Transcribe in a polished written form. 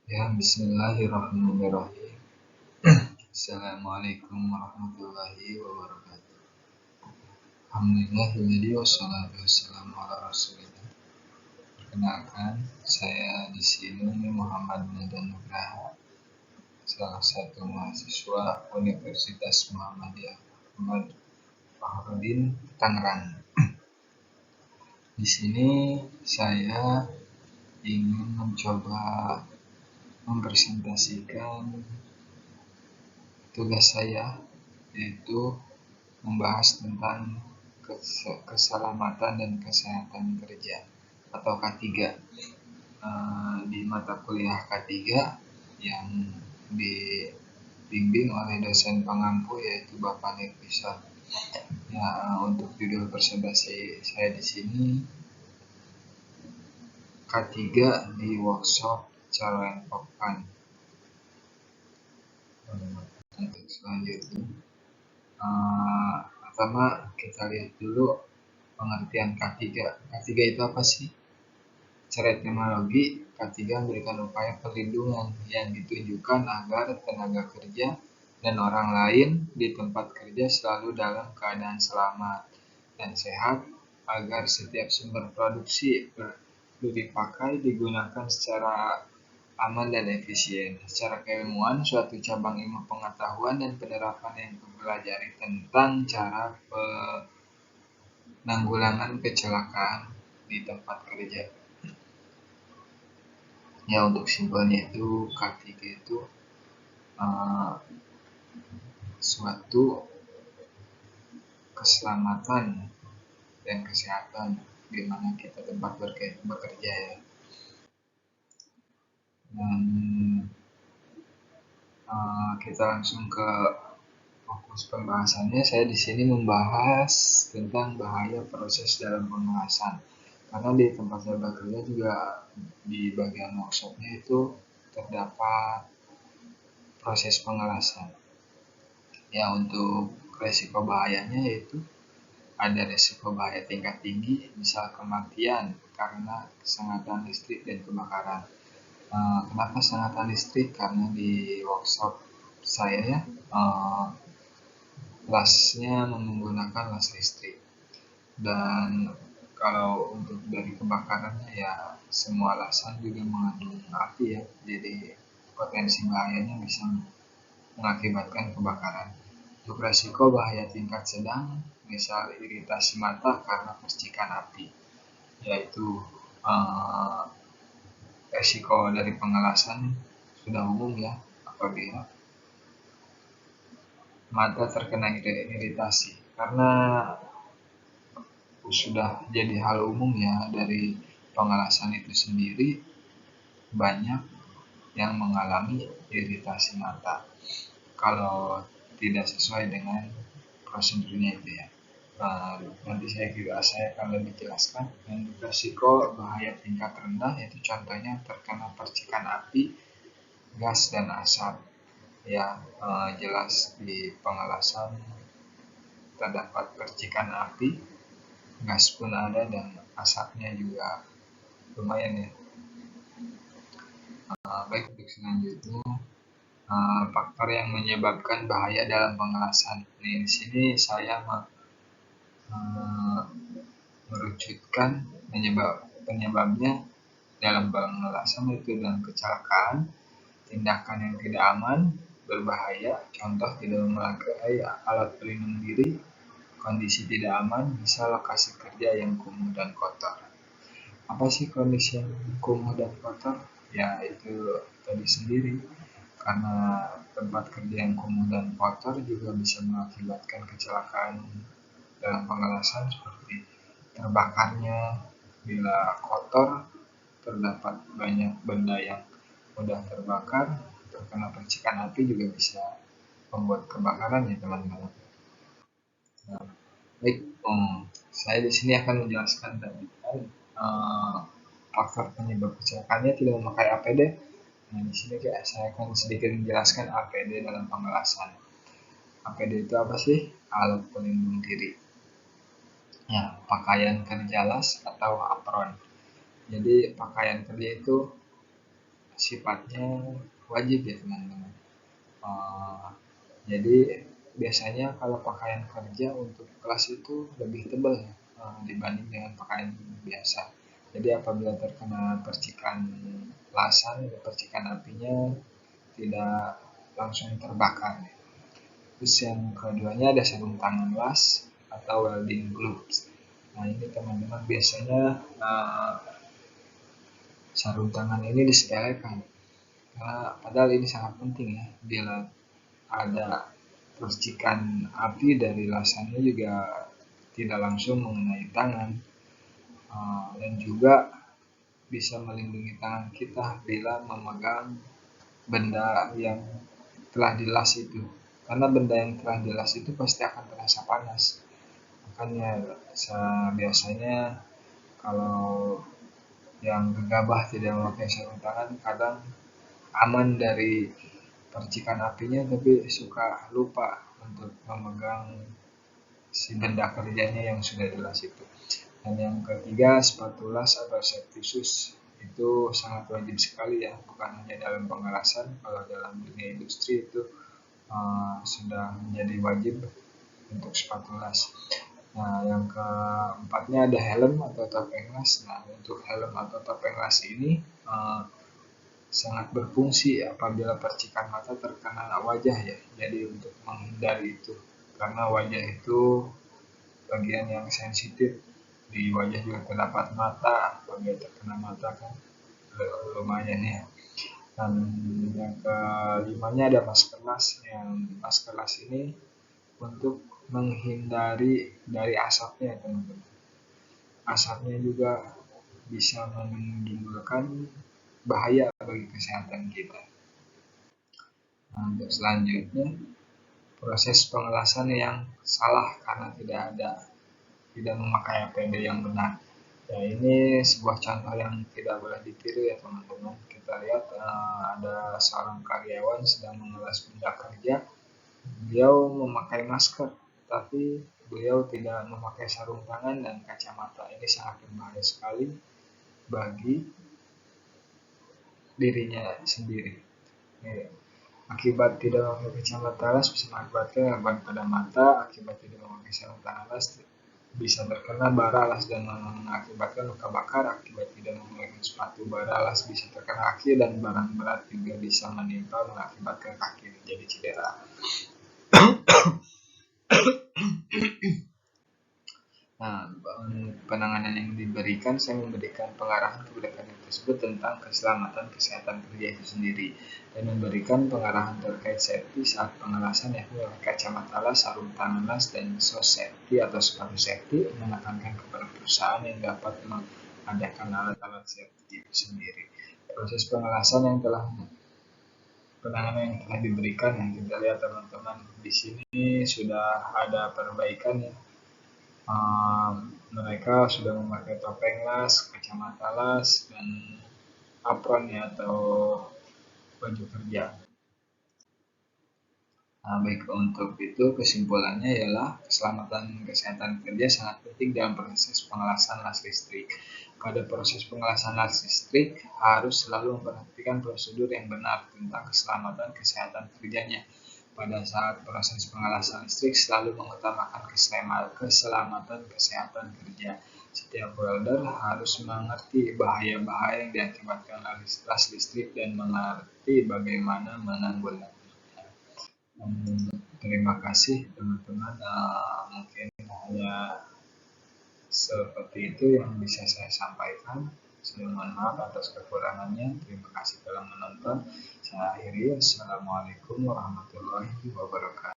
Ya, bismillahirrahmanirrahim. Assalamualaikum warahmatullahi wabarakatuh. Alhamdulillahilladzi wassalatu wassalamu ala rasulillah. Perkenalkan, saya di sini Muhammad Nadan Nugraha, salah satu mahasiswa Universitas Muhammadiyah Ahmad Fahrudin, Tangerang. Di sini saya ingin mencoba mempresentasikan tugas saya, yaitu membahas tentang keselamatan dan kesehatan kerja atau K3 di mata kuliah K3 yang dibimbing oleh dosen pengampu yaitu Bapak Nirpisah. Ya, untuk judul presentasi saya di sini K3 di workshop Caroen Pokpan. Untuk selanjutnya, pertama kita lihat dulu pengertian K3. K3 itu apa sih? Secara etimologi, K3 memberikan upaya perlindungan yang ditujukan agar tenaga kerja dan orang lain di tempat kerja selalu dalam keadaan selamat dan sehat, agar setiap sumber produksi perlu dipakai digunakan secara aman dan efisien. Secara keilmuan, suatu cabang ilmu pengetahuan dan penerapan yang mempelajari tentang cara penanggulangan kecelakaan di tempat kerja. Ya, untuk simpelnya itu K3 itu suatu keselamatan dan kesehatan di mana kita tempat bekerja ya. Dan kita langsung ke fokus pembahasannya. Saya di sini membahas tentang bahaya proses dalam pengelasan. Karena di tempat saya bekerja juga di bagian workshopnya itu terdapat proses pengelasan. Ya, untuk resiko bahayanya yaitu ada resiko bahaya tingkat tinggi, misal kematian karena kesengatan listrik dan kebakaran. Kenapa sengatan listrik? Karena di workshop saya ya, lasnya menggunakan las listrik. Dan kalau untuk dari kebakarannya ya semua lasan juga mengandung api ya, jadi potensi bahayanya bisa mengakibatkan kebakaran. Untuk resiko bahaya tingkat sedang, misal iritasi mata karena percikan api, yaitu resiko dari pengelasan sudah umum ya, apabila mata terkena iritasi, karena sudah jadi hal umum ya dari pengelasan itu sendiri banyak yang mengalami iritasi mata kalau tidak sesuai dengan prosedurnya itu ya. Nanti saya akan lebih jelaskan. Dan risiko bahaya tingkat rendah yaitu contohnya terkena percikan api, gas dan asap. Ya, jelas di pengelasan terdapat percikan api, gas pun ada dan asapnya juga lumayan ya. Baik, untuk selanjutnya faktor yang menyebabkan bahaya dalam pengelasan. Di sini saya merucutkan penyebabnya dalam pengelasan itu dalam kecelakaan, tindakan yang tidak aman, berbahaya, contoh tidak memakai alat pelindung diri, kondisi tidak aman, bisa lokasi kerja yang kumuh dan kotor. Apa sih kondisi yang kumuh dan kotor? Ya, itu tadi sendiri. Karena tempat kerja yang kumuh dan kotor juga bisa mengakibatkan kecelakaan dalam pengelasan seperti terbakarnya. Bila kotor, terdapat banyak benda yang mudah terbakar, terkena percikan api juga bisa membuat kebakaran ya teman-teman. Nah, baik, saya di sini akan menjelaskan tadi faktor penyebab kecelakaannya tidak memakai APD. Nah, di sini saya akan sedikit menjelaskan APD dalam pengelasan. APD itu apa sih? Alat pelindung diri. Ya, pakaian kerja las atau apron. Jadi pakaian kerja itu sifatnya wajib ya teman-teman. Jadi biasanya kalau pakaian kerja untuk kelas itu lebih tebal ya, dibanding dengan pakaian biasa. Jadi apabila terkena percikan lasan, percikan apinya tidak langsung terbakar. Terus yang keduanya ada sarung tangan las atau welding gloves. Nah ini teman-teman biasanya sarung tangan ini disepelekan, karena padahal ini sangat penting ya. Bila ada percikan api dari lasannya juga tidak langsung mengenai tangan, dan juga bisa melindungi tangan kita bila memegang benda yang telah dilas itu, karena benda yang telah dilas itu pasti akan terasa panas. Makanya biasanya kalau yang gegabah tidak memakai sarung tangan kadang aman dari percikan apinya, tapi suka lupa untuk memegang si benda kerjanya yang sudah dilas itu. Dan yang ketiga, sepatu las atau safety shoes itu sangat wajib sekali ya, bukan hanya dalam pengelasan, kalau dalam dunia industri itu sudah menjadi wajib untuk sepatu las. Nah, yang keempatnya ada helm atau topeng las. Nah, untuk helm atau topeng las ini sangat berfungsi apabila percikan mata terkena wajah ya. Jadi untuk menghindari itu, karena wajah itu bagian yang sensitif. Di wajah juga terdapat mata, apabila terkena mata kan lumayan ya. Dan yang kelimanya ada masker las. Yang masker las ini untuk menghindari dari asapnya teman-teman. Asapnya juga bisa menimbulkan bahaya bagi kesehatan kita. Nah, untuk selanjutnya, proses pengelasan yang salah karena tidak memakai APD yang benar. Ya, ini sebuah contoh yang tidak boleh ditiru ya teman-teman. Kita lihat ada seorang karyawan sedang mengelas benda kerja. Beliau memakai masker, tapi beliau tidak memakai sarung tangan dan kacamata. Ini sangat berbahaya sekali bagi dirinya sendiri. Akibat tidak memakai kacamata las bisa mengakibatkan gangguan pada mata. Akibat tidak memakai sarung tangan las bisa terkena bara las dan mengakibatkan luka bakar. Akibat tidak memakai sepatu, bara las bisa terkena kaki dan barang berat juga bisa menimpa mengakibatkan kaki menjadi cedera. Nah, penanganan yang diberikan, saya memberikan pengarahan kepada kalian tersebut tentang keselamatan kesehatan kerja itu sendiri, dan memberikan pengarahan terkait safety saat pengelasan, yaitu kacamata las, sarung tangan las, dan sos safety atau sepatu safety, menekankan kepada perusahaan yang dapat mengadakan alat-alat safety itu sendiri. Proses pengelasan yang penanganan yang telah diberikan, yang kita lihat teman-teman di sini sudah ada perbaikan ya. Mereka sudah memakai topeng las, kacamata las, dan apron ya atau baju kerja. Nah, baik, untuk itu kesimpulannya ialah keselamatan kesehatan kerja sangat penting dalam proses pengelasan las listrik. Pada proses pengelasan las listrik harus selalu memperhatikan prosedur yang benar tentang keselamatan kesehatan kerjanya. Pada saat proses pengelasan listrik selalu mengutamakan keselamatan kesehatan kerja. Setiap welder harus mengerti bahaya-bahaya yang diakibatkan las listrik dan mengerti bagaimana menanggulanginya. Terima kasih teman-teman. Mungkin hanya seperti itu yang bisa saya sampaikan. Saya mohon maaf atas kekurangannya. Terima kasih telah menonton. Saya akhiri. Assalamualaikum warahmatullahi wabarakatuh.